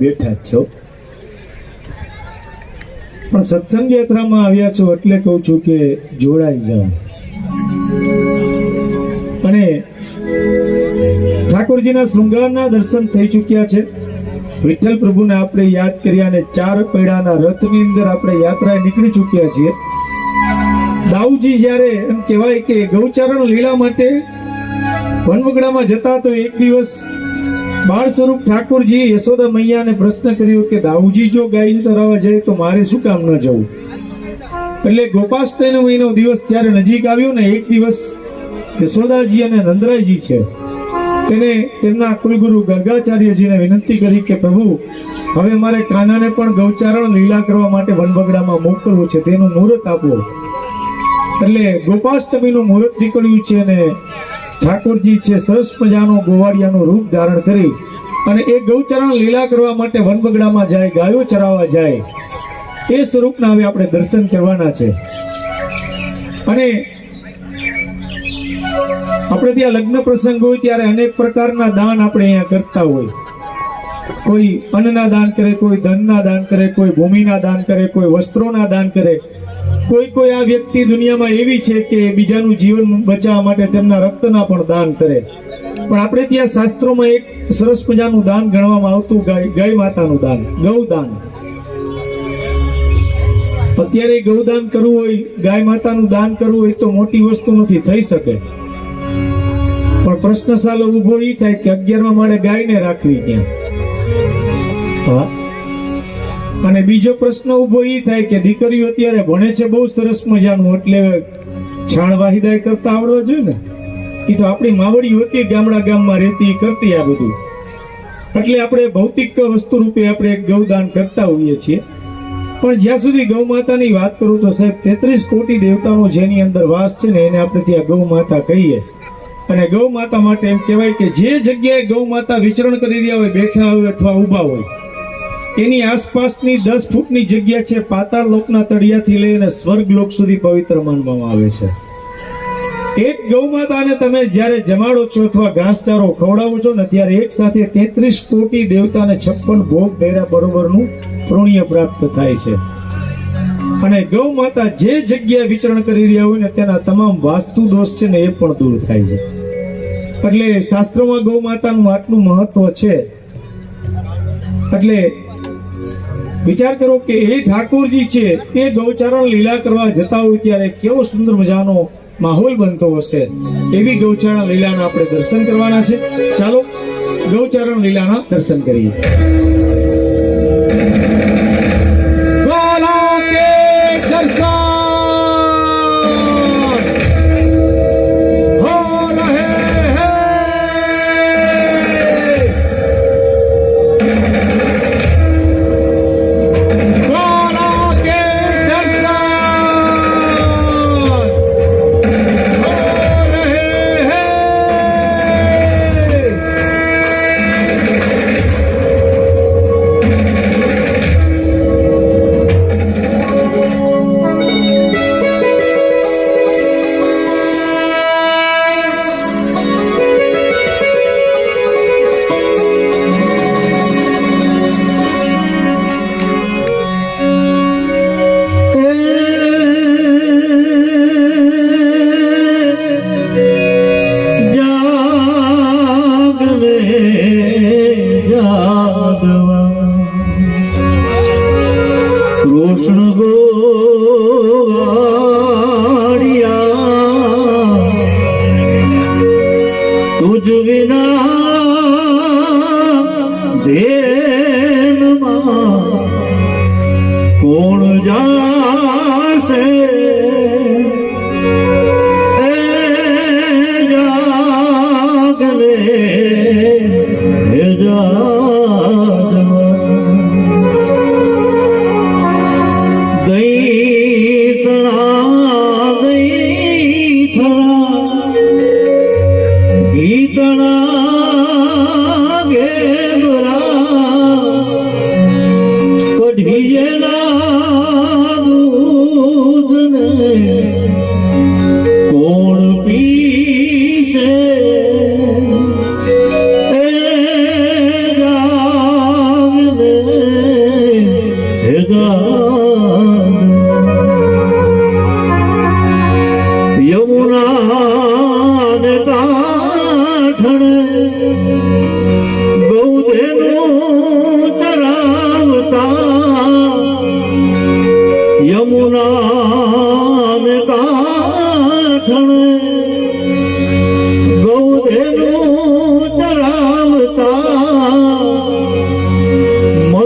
બેઠા છો પણ સત્સંગ યાત્રામાં આવ્યા છો એટલે કહું છું કે જોડાઈ જાઓ. અને ઠાકોરજીના શૃંગારના દર્શન થઈ ચૂક્યા છે. વિઠ્ઠલ પ્રભુને આપણે યાદ કર્યા અને ચાર પૈડાના રથની અંદર આપણે યાત્રાએ નીકળી ચૂક્યા છીએ. દાઉજી જ્યારે એમ કહેવાય કે ગૌચારણ લીલા માટે વનવગડામાં જતા તો એક દિવસ બાળ સ્વરૂપ ઠાકોરજી યશોદા મૈયાને પ્રશ્ન કર્યો કે દાઉજી જો ગાય ચરાવવા જાય તો મારે શું કામ ન જવું? એટલે ગોપાષ્ટમીનો મહિનો દિવસ જ્યારે નજીક આવ્યો ને એક દિવસ યશોદાજી અને નંદરાયજી છે તેને તેમના કુલગુરુ ગર્ગાચાર્યજીને વિનંતી કરી કે પ્રભુ હવે મારે કાનાને પણ ગૌચારણ લીલા કરવા માટે વનવગડામાં મોકલવું છે, તેનું મુહૂર્ત આપો. એટલે ગોપાષ્ટમીનું મુહૂર્ત નીકળ્યું છે અને ઠાકોરજી છે સરસ મજાનો ગોવાળિયાનું રૂપ ધારણ કરી અને એ ગૌચરણ લીલા કરવા માટે વનવગડામાં જાય, ગાયો ચરાવવા જાય. એ સ્વરૂપના હવે આપણે દર્શન કરવાના છે. અને આપણે ત્યાં લગ્ન પ્રસંગ હોય ત્યારે અનેક પ્રકારના દાન આપણે અહીંયા કરતા હોય. કોઈ અન્નના દાન કરે, કોઈ ધનના દાન કરે, કોઈ ભૂમિના દાન કરે, કોઈ વસ્ત્રોના દાન કરે. કોઈ આ વ્યક્તિ દુનિયામાં એવી છે કે બીજાનું જીવન બચાવવા માટે તેમના રક્તના પણ દાન કરે. પણ આપણે ત્યાં શાસ્ત્રોમાં એક સરસ મજાનું દાન ગણવામાં આવતું ગાય માતાનું દાન, ગૌદાન. અત્યારે ગૌદાન કરવું હોય, ગાય માતાનું દાન કરવું હોય તો મોટી વસ્તુ નથી, થઈ શકે. પણ પ્રશ્ન સાલો ઉભો એ થાય કે 11મા માળે ગાયને રાખવી ક્યાં? અને બીજો પ્રશ્ન ઉભો એ થાય કે દીકરીઓ અત્યારે ભણે છે બહુ સરસ મજાનું, એટલે છાણ વાહિદાય કરતા આવડવા જોઈએ ને. એ તો આપણી માવડી હતી, ગામડા ગામમાં રહેતી, કરતી આ બધું. એટલે આપણે ભૌતિક વસ્તુ રૂપે આપણે ગૌદાન કરતા હોઈએ છીએ. પણ જ્યાં સુધી ગૌ માતાની વાત કરું તો સાહેબ 33 કોટી દેવતાનો જેની અંદર વાસ છે ને એને આપણે ત્યાં ગૌ માતા કહીએ. અને ગૌ માતા માટે એમ કહેવાય કે જે જગ્યાએ ગૌ માતા વિચરણ કરી રહ્યા હોય, બેઠા હોય અથવા ઊભા હોય, એની આસપાસની 10 ફૂટની જગ્યા છે પાતાળ લોકના તળિયાથી લઈને સ્વર્ગ લોક સુધી પવિત્ર માનવામાં આવે છે. એક ગૌ માતાને તમે જ્યારે જમાડો છો અથવા ઘાસચારો ખવડાવો છો ને ત્યારે એક સાથે 33 કોટી દેવતાને 56 ભોગ ધર્યા બરોબરનું પુણ્ય પ્રાપ્ત થાય છે. અને ગૌ માતા જે જગ્યાએ વિચરણ કરી રહ્યા હોય ને તેના તમામ વાસ્તુ દોષ છે ને એ પણ દૂર થાય છે. એટલે શાસ્ત્રોમાં ગૌ માતાનું આટલું મહત્વ છે. એટલે વિચાર કરો કે એ ઠાકોરજી છે એ ગૌચારણ લીલા કરવા જતા હોય ત્યારે કેવો સુંદર મજાનો માહોલ બનતો હશે. એવી ગૌચારણ લીલાના આપણે દર્શન કરવાના છે. ચાલો ગૌચારણ લીલાના દર્શન કરીએ. કોણ જાશે જાગલે ગીતણા ઘેબરા કઢીયેલા દૂધને કોણ પીશે એ જા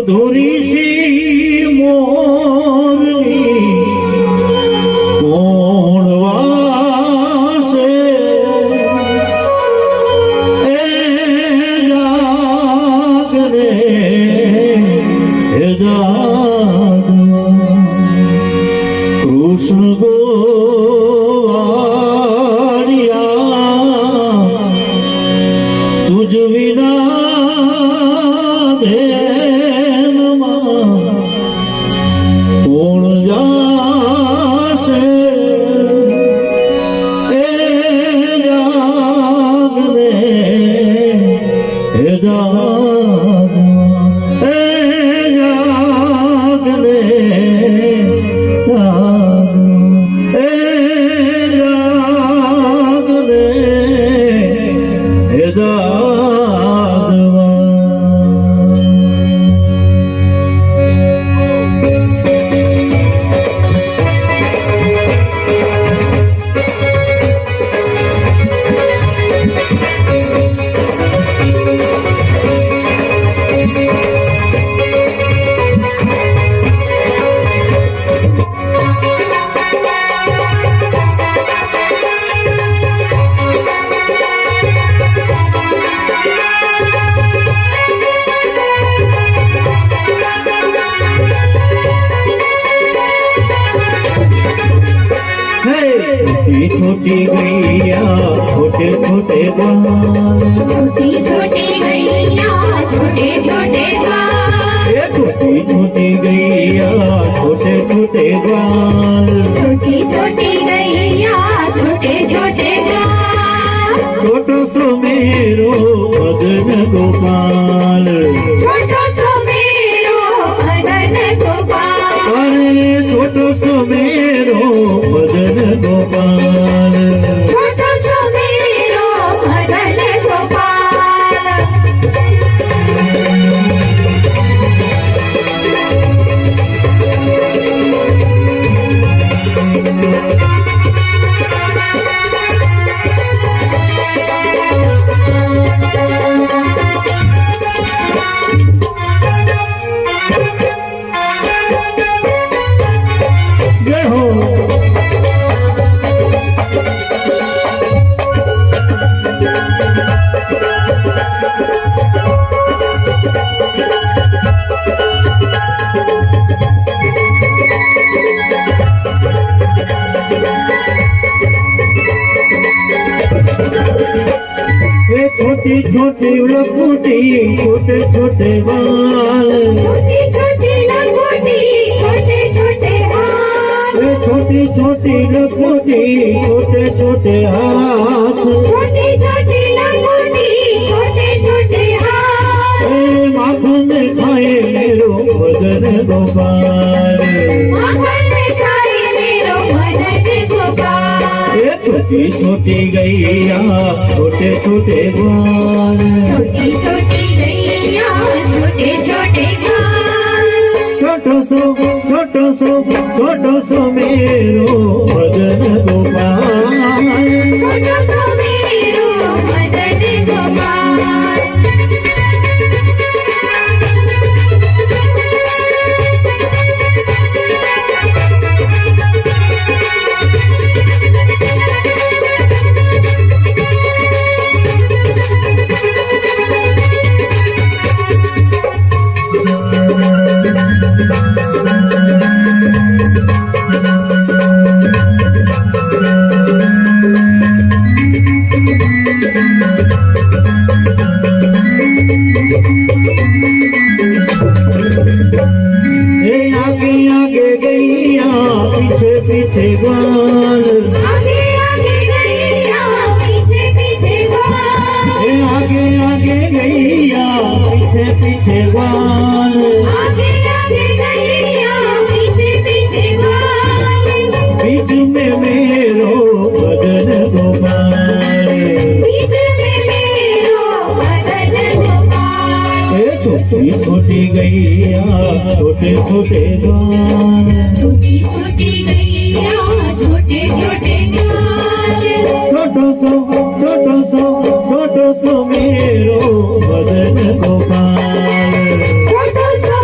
મધુરી સી મોરની કોણ વાસે એ જાગ રે એ જાગ કૃષ્ણ ગોવાળિયા તુજ વિના કોણ જાશે એ જાગ રે એ જાગ એ જાગ રે જાગ એ જાગ રે એ જાગવા छोटी गैया छोटे छोटे बाल छोटी छोटी गैया छोटे छोटे बाल छोटी छोटी गैया छोटे छोटे बाल छोटी छोटी गैया छोटे छोटे बाल छोटो सो मेरो मदन गोपाल छोटो सो मेरो मदन गोपाल अरे छोटो सो मेरो मदन गोपाल छोटो सो मेरो मदन गोपाल जय हो ये छोटी छोटी लखोटी छोटे छोटे बाल छोटी छोटी लंगोटी छोटे छोटे हाथ ये छोटी छोटी लखोटी छोटे छोटे हाथ छोटी छोटी लंगोटी छोटे छोटे हाथ ए माखन खाए मेरो मदन गोपाल माखन में खाए मेरो मदन गोपाल ये छोटी छोटी गैया छोटे छोटे बाल छोटी छोटी गैया छोटे छोटे गाल छोटो सो मेरो मदन गोपाल छोटो सो मेरो मदन गोपाल आगे आगे गैया पीछे पीछे ग्वाल आगे आगे गैया पीछे पीछे ग्वाल आगे आगे गैया पीछे पीछे ग्वाल आगे आगे गैया पीछे पीछे ग्वाल बीच में मेरो मदन गोपाल बीच में मेरो मदन गोपाल छोटी छोटी गैया छोटे छोटे ग्वाल छोटी छोटी गैया छोटे छोटे गाल छोटो सो मेरो मदन गोपाल छोटो सो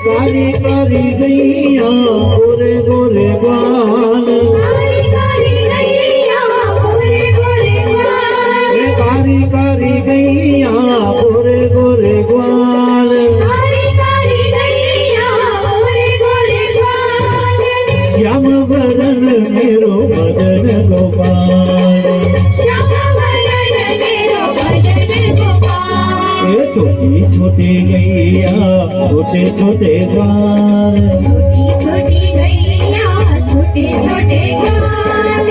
કારી કારી ગૈયા ગોરે ગોરે ગ્વાલ કારી કારી ગૈયા ગોરે ગોરે ગ્વાલ એ કારી કારી ગૈયા ગોરે ગોરે ગ્વાલ કારી કારી ગૈયા ગોરે ગોરે ગ્વાલ શ્યામ વરણ મેરો મદન ગોપાલ શ્યામ વરણ મેરો ભજન ગોપાલ એ છોટી છોટી ગૈયા છોટે છોટે ગ્વાલ छोटी छोटी गैया छोटे छोटे ग्वाल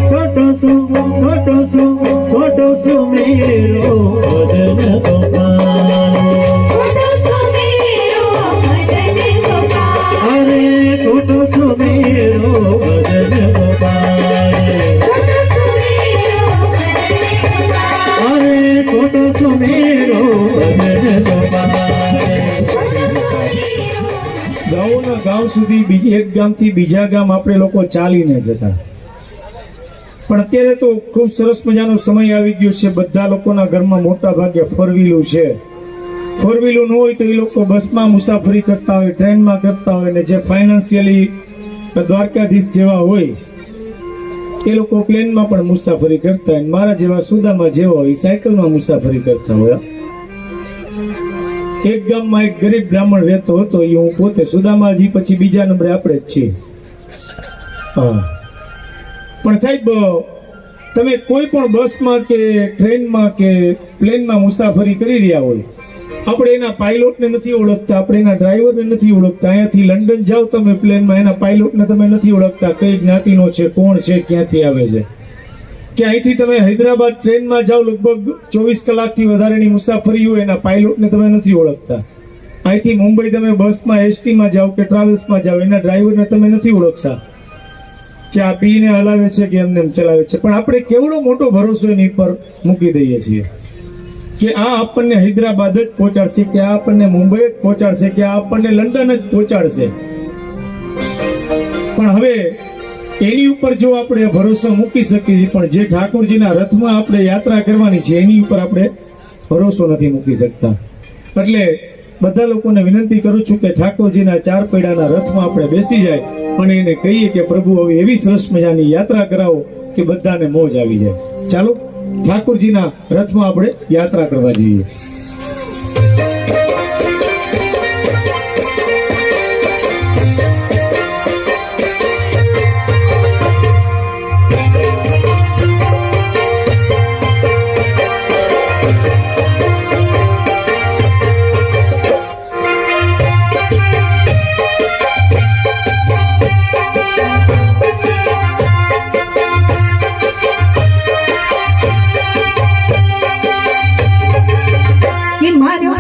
छोटो सो मेरो मदन गोपाल छोटो सो मेरो भजन गोपाल अरे छोटो सो मेरो मदन गोपाल छोटो सो मेरो भजन गोपाल अरे छोटो सो मेरो मदन गोपाल ગામના ગામ સુધી બીજી એક ગામથી બીજા ગામ આપણે લોકો ચાલીને જતા, પણ અત્યારે તો ખૂબ સરસ મજાનો સમય આવી ગયો છે. બધા લોકોના ઘરમાં મોટા ભાગે ફોર વ્હીલું છે. ફોર વ્હીલું ન હોય તો એ લોકો બસમાં મુસાફરી કરતા હોય, ટ્રેનમાં કરતા હોય, ને જે ફાઇનાન્શિયલી દ્વારકાધીશ જેવા હોય એ લોકો પ્લેનમાં પણ મુસાફરી કરતા હોય. મારા જેવા સુદામા જેવા હોય સાયકલમાં મુસાફરી કરતા હોય. એક ગામમાં એક ગરીબ બ્રાહ્મણ રહેતો હતો, એ હું પોતે સુદામાજી, પછી બીજા નંબરે આપણે જ છીએ. હા, પણ સાહેબ તમે કોઈ પણ બસમાં કે ટ્રેનમાં કે પ્લેનમાં મુસાફરી કરી રહ્યા હોય, આપણે એના પાયલોટને નથી ઓળખતા, આપણે એના ડ્રાઈવરને નથી ઓળખતા. અહીંયાથી લંડન જાઓ તમે પ્લેનમાં, એના પાયલોટને તમે નથી ઓળખતા કઈ જ્ઞાતિનો છે, કોણ છે, ક્યાંથી આવે છે. કે અહીંથી તમે હૈદરાબાદ ટ્રેનમાં જાઓ, લગભગ 24 કલાકથી વધારેની મુસાફરી હોય, એના પાયલોટને તમે નથી ઓળખતા. અહીંથી મુંબઈ તમે બસમાં એસટીમાં જાઓ કે ટ્રાવેલ્સમાં જાઓ, એના ડ્રાઈવરને તમે નથી ઓળખતા કે આ પીને હલાવે છે કે એમને એમ ચલાવે છે. પણ આપણે કેવડો મોટો ભરોસો એની પર મૂકી દઈએ છીએ કે આ આપણને હૈદરાબાદ જ પહોંચાડશે, કે આ આપણને મુંબઈ જ પહોંચાડશે, કે આ આપણને લંડન જ પહોંચાડશે. પણ હવે એની ઉપર જો આપણે ભરોસો મૂકી શકીએ છીએ, પણ જે ઠાકોરજીના રથમાં આપણે યાત્રા કરવાની છે એની ઉપર આપણે ભરોસો નથી મૂકી શકતા. એટલે બધા લોકોને વિનંતી કરું છું કે ઠાકોરજીના ચાર પૈડાના રથમાં આપણે બેસી જાય અને એને કહીએ કે પ્રભુ હવે એવી સરસ મજાની યાત્રા કરાવો કે બધાને મોજ આવી જાય. ચાલો ઠાકોરજીના રથમાં આપણે યાત્રા કરવા જઈએ. કે મારો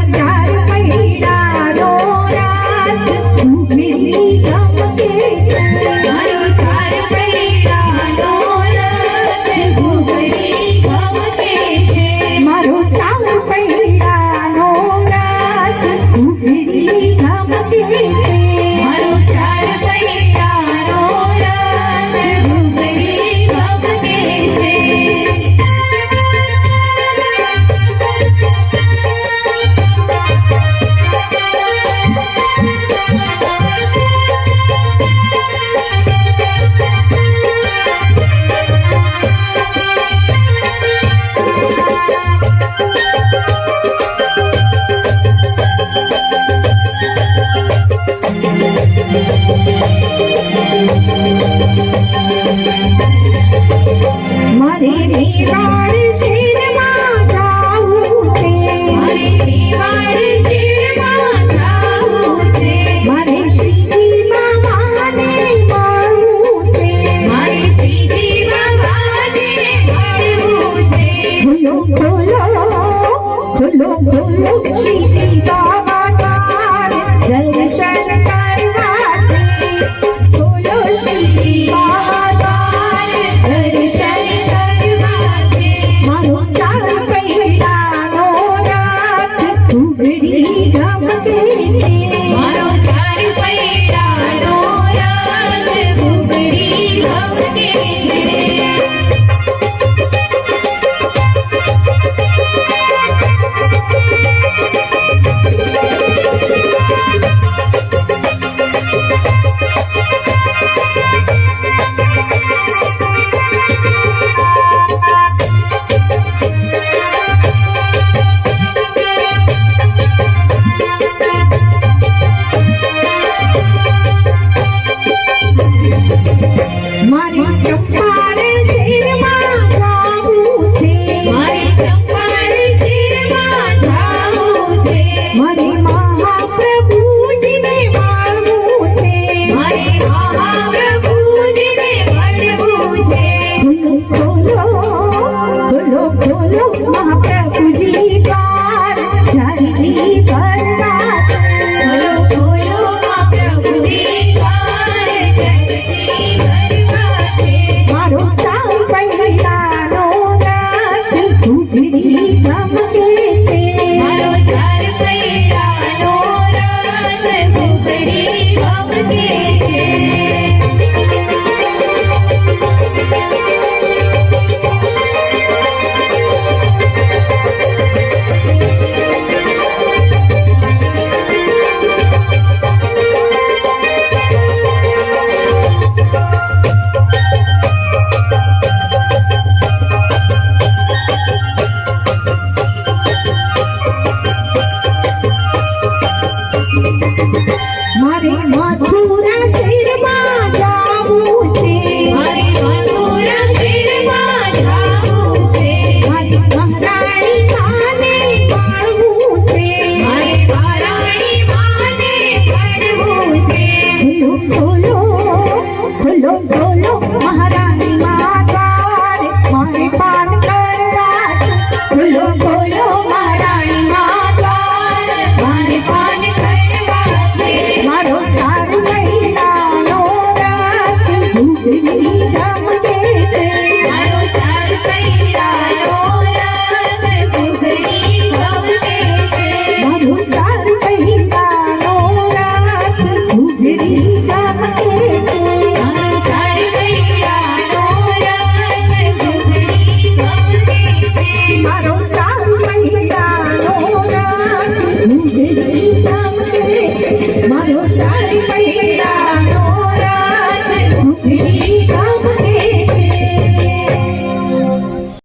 મારે મથુરા